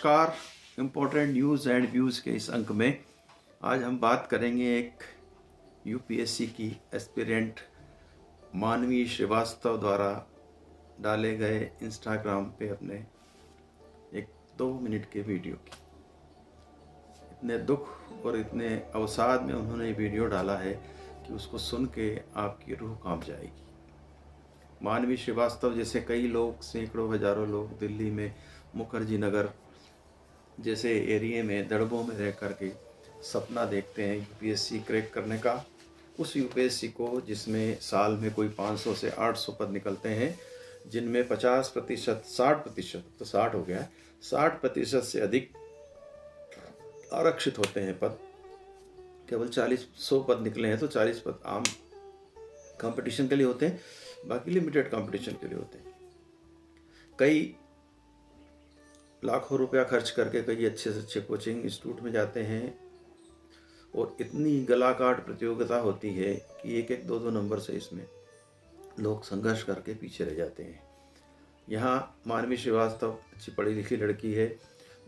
नमस्कार। Important news and views के इस अंक में आज हम बात करेंगे एक यूपीएससी की एस्पिरेंट मानवी श्रीवास्तव द्वारा डाले गए इंस्टाग्राम पे अपने एक 2 मिनट के वीडियो की। इतने दुख और इतने अवसाद में उन्होंने ये वीडियो डाला है कि उसको सुन के आपकी रूह कांप जाएगी। मानवी श्रीवास्तव जैसे कई लोग, सैकड़ों हजारों लोग दिल्ली में मुखर्जी नगर जैसे एरिए में दड़बों में रह कर के सपना देखते हैं यूपीएससी क्रैक करने का। उस यूपीएससी को जिसमें साल में कोई 500 से 800 पद निकलते हैं, जिनमें 50%, 60%, तो 60 हो गया है, 60% से अधिक आरक्षित होते हैं पद। केवल 100 पद निकले हैं तो 40 पद आम कंपटीशन के लिए होते हैं, बाकी लिमिटेड कंपटीशन के लिए होते हैं। कई लाखों रुपया खर्च करके कई अच्छे से अच्छे कोचिंग इंस्टीट्यूट में जाते हैं और इतनी गलाकाट प्रतियोगिता होती है कि एक एक 2-2 नंबर से इसमें लोग संघर्ष करके पीछे रह जाते हैं। यहाँ मानवी श्रीवास्तव अच्छी पढ़ी लिखी लड़की है।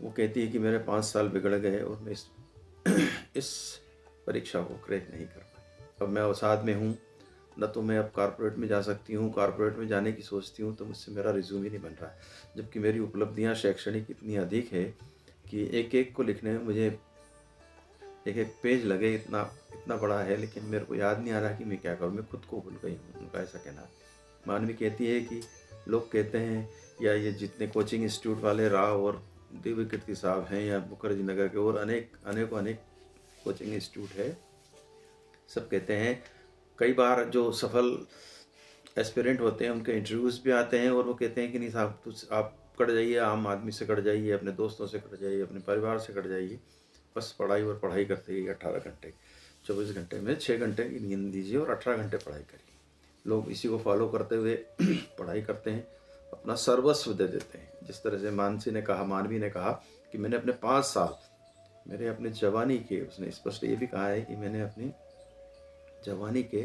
वो कहती है कि मेरे 5 साल बिगड़ गए और मैं इस परीक्षा को क्रैक नहीं कर पाई। अब मैं अवसाद में हूँ, न तो मैं अब कॉर्पोरेट में जा सकती हूँ, कॉर्पोरेट में जाने की सोचती हूँ तो मुझसे मेरा रिज्यूम ही नहीं बन रहा है, जबकि मेरी उपलब्धियाँ शैक्षणिक इतनी अधिक है कि एक एक को लिखने में मुझे एक एक पेज लगे, इतना बड़ा है, लेकिन मेरे को याद नहीं आ रहा कि मैं क्या करूँ, मैं खुद को भूल गई हूँ, उनका ऐसा कहना है। मानवी कहती है कि लोग कहते हैं, या ये जितने कोचिंग इंस्टीट्यूट वाले राव और दिव्य कीर्ति साहब हैं, या मुखर्जी नगर के और अनेक कोचिंग इंस्टीट्यूट है, सब कहते हैं, कई बार जो सफल एस्पिरेंट होते हैं उनके इंटरव्यूज़ भी आते हैं और वो कहते हैं कि नहीं साहब, आप कट जाइए, आम आदमी से कट जाइए, अपने दोस्तों से कट जाइए, अपने परिवार से कट जाइए, बस पढ़ाई और पढ़ाई करते रहिए। 18 घंटे 24 घंटे में 6 घंटे की नींद दीजिए और 18 घंटे पढ़ाई करिए। लोग इसी को फॉलो करते हुए पढ़ाई करते हैं, अपना सर्वस्व दे देते हैं। जिस तरह से मानवी ने कहा कि मैंने अपने 5 साल मेरे अपने जवानी के, उसने स्पष्ट ये भी कहा है कि मैंने अपनी जवानी के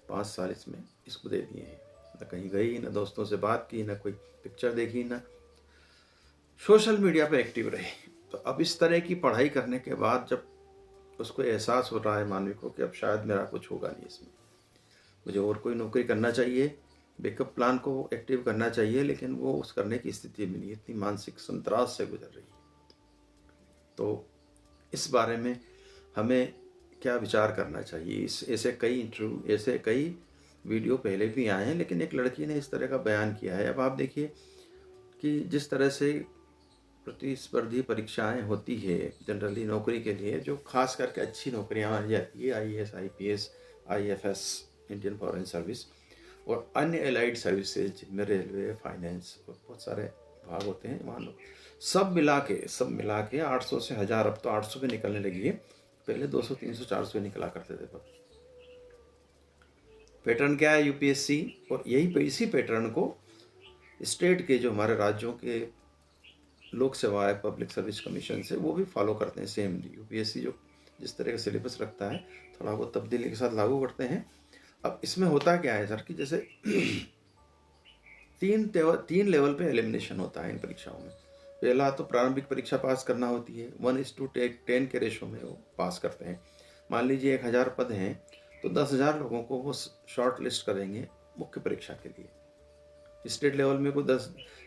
5 साल इसको दे दिए हैं। न कहीं गई, न दोस्तों से बात की, न कोई पिक्चर देखी, न सोशल मीडिया पे एक्टिव रही। तो अब इस तरह की पढ़ाई करने के बाद जब उसको एहसास हो रहा है मानवी को कि अब शायद मेरा कुछ होगा नहीं इसमें, मुझे और कोई नौकरी करना चाहिए, बैकअप प्लान को एक्टिव करना चाहिए, लेकिन वो उस करने की स्थिति में नहीं, इतनी मानसिक संतरास से गुजर रही है। तो इस बारे में हमें क्या विचार करना चाहिए? ऐसे कई वीडियो पहले भी आए हैं, लेकिन एक लड़की ने इस तरह का बयान किया है। अब आप देखिए कि जिस तरह से प्रतिस्पर्धी परीक्षाएं होती है जनरली नौकरी के लिए, जो खास करके अच्छी नौकरियां मानी जाती है, IAS, IPS, IFS, Indian foreign service और अन्य एलाइड सर्विसेज जिनमें रेलवे, फाइनेंस और बहुत सारे भाग होते हैं, मान लो सब मिला के 800 से 1000, अब तो 800 पे निकलने लगी है, पहले 200, 300, 400 निकला करते थे। पर पैटर्न क्या है यूपीएससी, और इसी पैटर्न को स्टेट के, जो हमारे राज्यों के लोक सेवा है, पब्लिक सर्विस कमीशन से, वो भी फॉलो करते हैं। सेम यूपीएससी जो जिस तरह का सिलेबस रखता है, थोड़ा वो तब्दीली के साथ लागू करते हैं। अब इसमें होता क्या है सर कि जैसे 3 लेवल पे एलिमिनेशन होता है इन परीक्षाओं में। पहला तो प्रारंभिक परीक्षा पास करना होती है, 1:10 के रेशो में वो पास करते हैं। मान लीजिए 1000 पद हैं तो 10,000 लोगों को वो शॉर्ट लिस्ट करेंगे मुख्य परीक्षा के लिए। स्टेट लेवल में कोई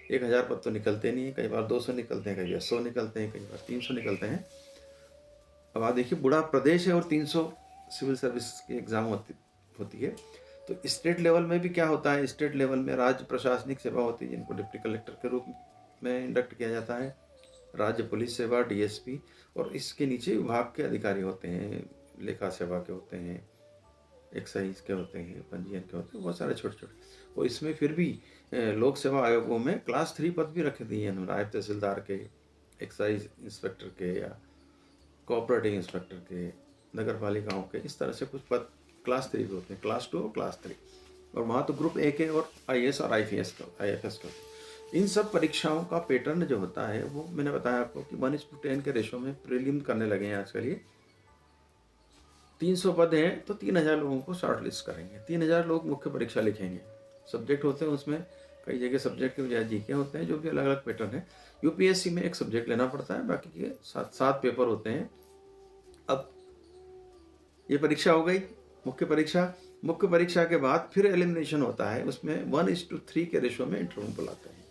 1000 पद तो निकलते नहीं है, कई बार 200 निकलते हैं, कई बार 100 निकलते हैं, कई बार 300 निकलते हैं। अब आप देखिए, बड़ा प्रदेश है और 300 सिविल सर्विस की एग्ज़ाम होती है। तो स्टेट लेवल में भी क्या होता है, स्टेट लेवल में राज्य प्रशासनिक सेवा होती है, जिनको डिप्टी कलेक्टर के रूप में इंडक्ट किया जाता है, राज्य पुलिस सेवा, DSP, और इसके नीचे विभाग के अधिकारी होते हैं, लेखा सेवा के होते हैं, एक्साइज के होते हैं, पंजीयन के होते हैं, बहुत सारे छोटे छोटे। और इसमें फिर भी लोक सेवा आयोगों में क्लास 3 पद भी रखे दिए हैं, नायब तहसीलदार के, एक्साइज इंस्पेक्टर के, या कोऑपरेटिव इंस्पेक्टर के, नगर पालिकाओं के, इस तरह से कुछ पद क्लास 3 भी होते हैं, क्लास 2 और क्लास 3। और वहाँ तो ग्रुप A के और IAS और IFS का। इन सब परीक्षाओं का पैटर्न जो होता है, वो मैंने बताया आपको कि 1:10 के रेशो में प्रीलिम करने लगे हैं आजकल। ये 300 पद हैं तो 3000 लोगों को शॉर्ट लिस्ट करेंगे, 3000 लोग मुख्य परीक्षा लिखेंगे। सब्जेक्ट होते हैं उसमें, कई जगह सब्जेक्ट के बजाय GK होते हैं, जो भी अलग अलग पैटर्न है। यूपीएससी में एक सब्जेक्ट लेना पड़ता है, बाकी के 7 पेपर होते हैं। अब ये परीक्षा हो गई मुख्य परीक्षा। मुख्य परीक्षा के बाद फिर एलिमिनेशन होता है, उसमें 1:3 के रेशो में इंटरव्यू बुलाते हैं।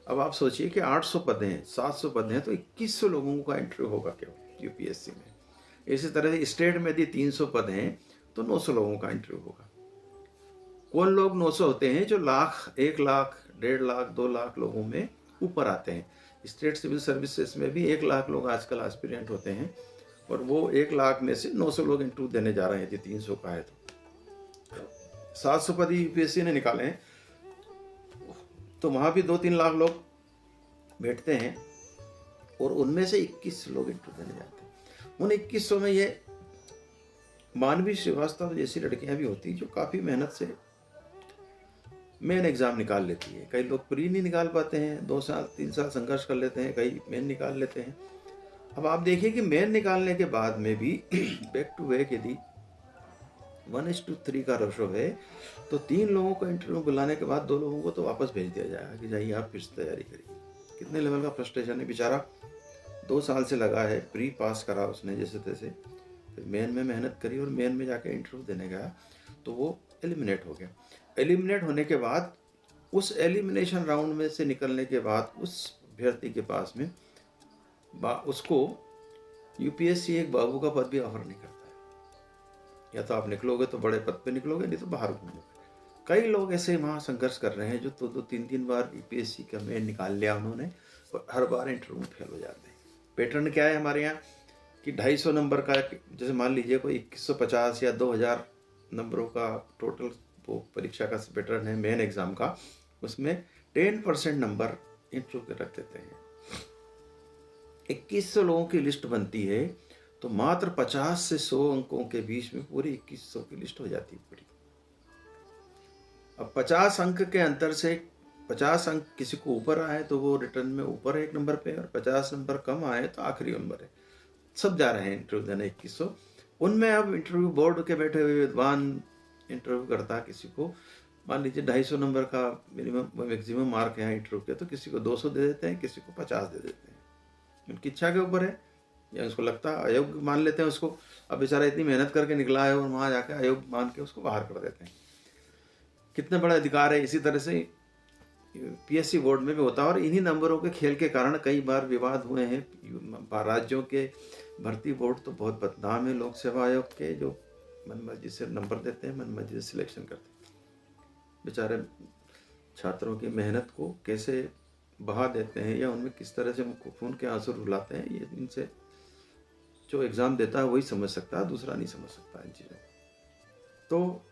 अब आप सोचिए कि 800 पद हैं, 700 पद हैं, तो 2100 लोगों का इंटरव्यू होगा केवल यूपीएससी में। इसी तरह स्टेट में यदि 300 पद हैं तो 900 लोगों का इंटरव्यू होगा। कौन लोग 900 होते हैं? जो 1 लाख, 1.5 लाख, 2 लाख लोगों में ऊपर आते हैं। स्टेट सिविल सर्विसेज में भी 1 लाख लोग आजकल एस्पिरेंट होते हैं, और वो 1 लाख में से 900 लोग इंटरव्यू देने जा रहे हैं यदि 300 का है तो। 700 पद यूपीएससी ने निकाले हैं, तो वहाँ भी 2-3 लाख लोग बैठते हैं, और उनमें से 21 लोग इंटरव्यू देने जाते हैं। उन 2100 में ये मानवी श्रीवास्तव जैसी लड़कियां भी होती जो काफ़ी मेहनत से मेन एग्ज़ाम निकाल लेती है। कई लोग प्री नहीं निकाल पाते हैं, 2 साल 3 साल संघर्ष कर लेते हैं, कई मेन निकाल लेते हैं। अब आप देखिए कि मेन निकालने के बाद में भी बैक टू बैक यदि 1:3 का रेशो है, तो 3 लोगों को इंटरव्यू बुलाने के बाद 2 लोगों को तो वापस भेज दिया जाएगा कि जाइए आप फिर से तैयारी करिए। कितने लेवल का फ्रस्ट्रेशन है। बेचारा 2 साल से लगा है, प्री पास करा उसने जैसे तैसे, फिर मेन में मेहनत करी और मेन में जाके इंटरव्यू देने गया तो वो एलिमिनेट हो गया। एलिमिनेट होने के बाद उस एलिमिनेशन राउंड में से निकलने के बाद उस अभ्यर्थी के पास में उसको यूपीएससी एक बाबू का पद भी ऑफर नहीं करता है। या तो आप निकलोगे तो बड़े पद पे निकलोगे, नहीं तो बाहर घूमोगे। कई लोग ऐसे वहाँ संघर्ष कर रहे हैं जो 2-3 बार यूपीएससी का मेन निकाल लिया उन्होंने, और हर बार इंटरव्यू में फेल हो जाते हैं। पैटर्न क्या है हमारे यहाँ कि 250 नंबर का, जैसे मान लीजिए कोई 2150 या 2000 नंबरों का टोटल वो परीक्षा का पैटर्न है मेन एग्जाम का, उसमें 10% नंबर इंटरव्यू के रख देते हैं। 2100 लोगों की लिस्ट बनती है, तो मात्र 50 से 100 अंकों के बीच में पूरी 2100 की लिस्ट हो जाती है पूरी। अब 50 अंक के अंतर से 50 अंक किसी को ऊपर आए तो वो रिटर्न में ऊपर है 1 नंबर पे, और 50 नंबर कम आए तो आखिरी नंबर है। सब जा रहे हैं इंटरव्यू देने 2100। उनमें अब इंटरव्यू बोर्ड के बैठे हुए विद्वान इंटरव्यू करता है किसी को, मान लीजिए 250 नंबर का मिनिमम मैक्सिमम मार्क है इंटरव्यू के, तो किसी को 200 दे देते हैं, किसी को 50 दे देते हैं। उनकी इच्छा के ऊपर है, या उसको लगता है अयोग्य मान लेते हैं उसको। अब बेचारा इतनी मेहनत करके निकला है और वहाँ जाकर अयोग्य मान के उसको बाहर कर देते हैं। कितने बड़ा अधिकार है। इसी तरह से पीएससी बोर्ड में भी होता है, और इन्हीं नंबरों के खेल के कारण कई बार विवाद हुए हैं। राज्यों के भर्ती बोर्ड तो बहुत बदनाम है लोक सेवा आयोग के, जो मनमर्जी से नंबर देते हैं, मनमर्जी से सिलेक्शन करते हैं। बेचारे छात्रों की मेहनत को कैसे बहा देते हैं, या उनमें किस तरह से खून के आंसू रुलाते हैं, ये इनसे जो एग्ज़ाम देता है वही समझ सकता है, दूसरा नहीं समझ सकता इन चीज़ों को। तो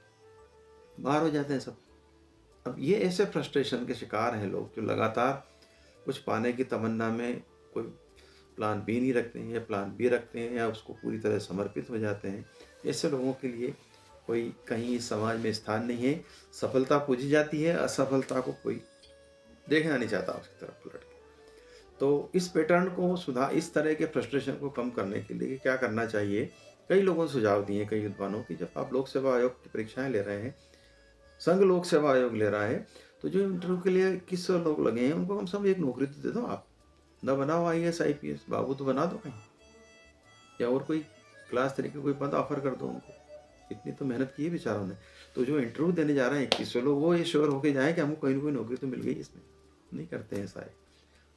बाहर हो जाते हैं सब। अब ये ऐसे फ्रस्ट्रेशन के शिकार हैं लोग जो लगातार कुछ पाने की तमन्ना में कोई प्लान बी नहीं रखते हैं, या प्लान बी रखते हैं, या उसको पूरी तरह समर्पित हो जाते हैं। ऐसे लोगों के लिए कोई कहीं समाज में स्थान नहीं है। सफलता पूजी जाती है, असफलता को कोई देखना नहीं चाहता उसकी तरफ पलट के। तो इस पैटर्न को इस तरह के फ्रस्ट्रेशन को कम करने के लिए क्या करना चाहिए, कई लोगों ने सुझाव दिए, कई विद्वानों की। जब आप लोक सेवा आयोग की परीक्षाएं ले रहे हैं, संघ लोक सेवा आयोग ले रहा है, तो जो इंटरव्यू के लिए 2100 लोग लगे हैं उनको कम से कम एक नौकरी तो दे दो। आप न बनाओ IAS IPS, बाबू तो बना दो कहीं, या और कोई क्लास 3 के कोई पद ऑफर कर दो उनको। इतनी तो मेहनत की है बेचारों ने। तो जो इंटरव्यू देने जा रहे हैं 2100 लोग, वो ये श्योर होके जाए कि हमको कहीं ना कोई नौकरी तो मिल गई। इसमें नहीं करते हैं सारे,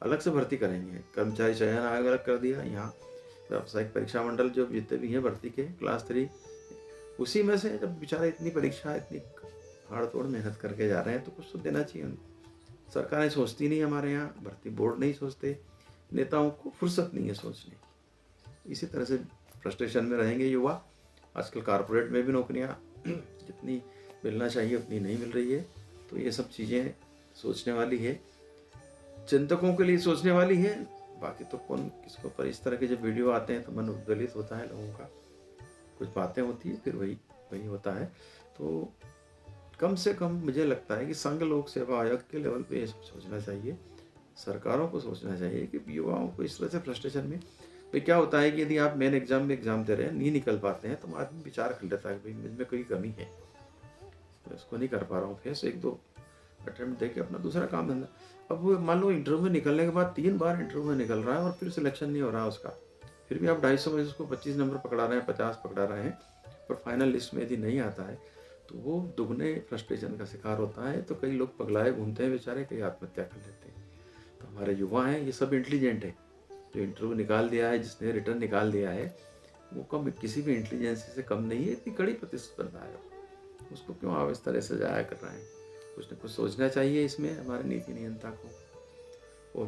अलग से भर्ती करेंगे। कर्मचारी चयन आयोग अलग कर दिया, यहाँ व्यावसायिक परीक्षा मंडल जो जितने भी हैं भर्ती के क्लास 3, उसी में से जब बेचारे इतनी परीक्षा इतनी हाड़ तोड़ मेहनत करके जा रहे हैं, तो कुछ तो देना चाहिए उनको। सरकारें सोचती नहीं, हमारे यहाँ भर्ती बोर्ड नहीं सोचते, नेताओं को फुर्सत नहीं है सोचने की। इसी तरह से फ्रस्ट्रेशन में रहेंगे युवा। आजकल कारपोरेट में भी नौकरियाँ जितनी मिलना चाहिए उतनी नहीं मिल रही है। तो ये सब चीज़ें सोचने वाली है, चिंतकों के लिए सोचने वाली है। बाकी तो कौन किसको, पर इस तरह के जब वीडियो आते हैं तो मन उद्वेलित होता है लोगों का। कुछ बातें होती है, फिर वही होता है। तो कम से कम मुझे लगता है कि संघ लोक सेवा आयोग के लेवल पे ये सोचना चाहिए, सरकारों को सोचना चाहिए कि युवाओं को इस तरह से फ्रस्ट्रेशन में भाई क्या होता है कि यदि आप मेन एग्जाम में एग्जाम दे रहे हैं, नहीं निकल पाते हैं, तो आदमी विचार कर लेता है कि भाई मुझ में कोई कमी है, मैं उसको नहीं कर पा रहा हूँ फेस। 1-2 अटेम्प्ट दे के अपना दूसरा काम धंधा। अब वो मान लो इंटरव्यू में निकलने के बाद 3 बार इंटरव्यू में निकल रहा है और फिर सिलेक्शन नहीं हो रहा उसका। फिर भी आप 250 में उसको 25 नंबर पकड़ा रहे हैं, 50 पकड़ा रहे हैं, और फाइनल लिस्ट में यदि नहीं आता है तो वो दुगने फ्रस्ट्रेशन का शिकार होता है। तो कई लोग पगलाए घूमते हैं बेचारे, कई आत्महत्या कर लेते हैं। तो हमारे युवा हैं, ये सब इंटेलिजेंट है। जो इंटरव्यू निकाल दिया है, जिसने रिटर्न निकाल दिया है, वो कम किसी भी इंटेलिजेंसी से कम नहीं है। इतनी कड़ी प्रतिस्पर्धा है, उसको क्यों आप इस तरह से जाया कर रहे हैं? कुछ न कुछ सोचना चाहिए इसमें हमारे नीति नियंता को। और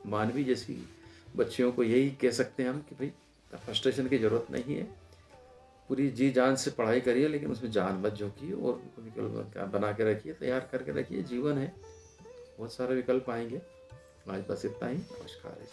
मानवी जैसी बच्चियों को यही कह सकते हैं हम कि भाई फ्रस्ट्रेशन की ज़रूरत नहीं है, पूरी जी जान से पढ़ाई करिए, लेकिन उसमें जान मत झोंकिए और उनको विकल्प बना के रखिए, तैयार करके रखिए। जीवन है, बहुत सारे विकल्प आएंगे। आज बस इतना ही। नमस्कार।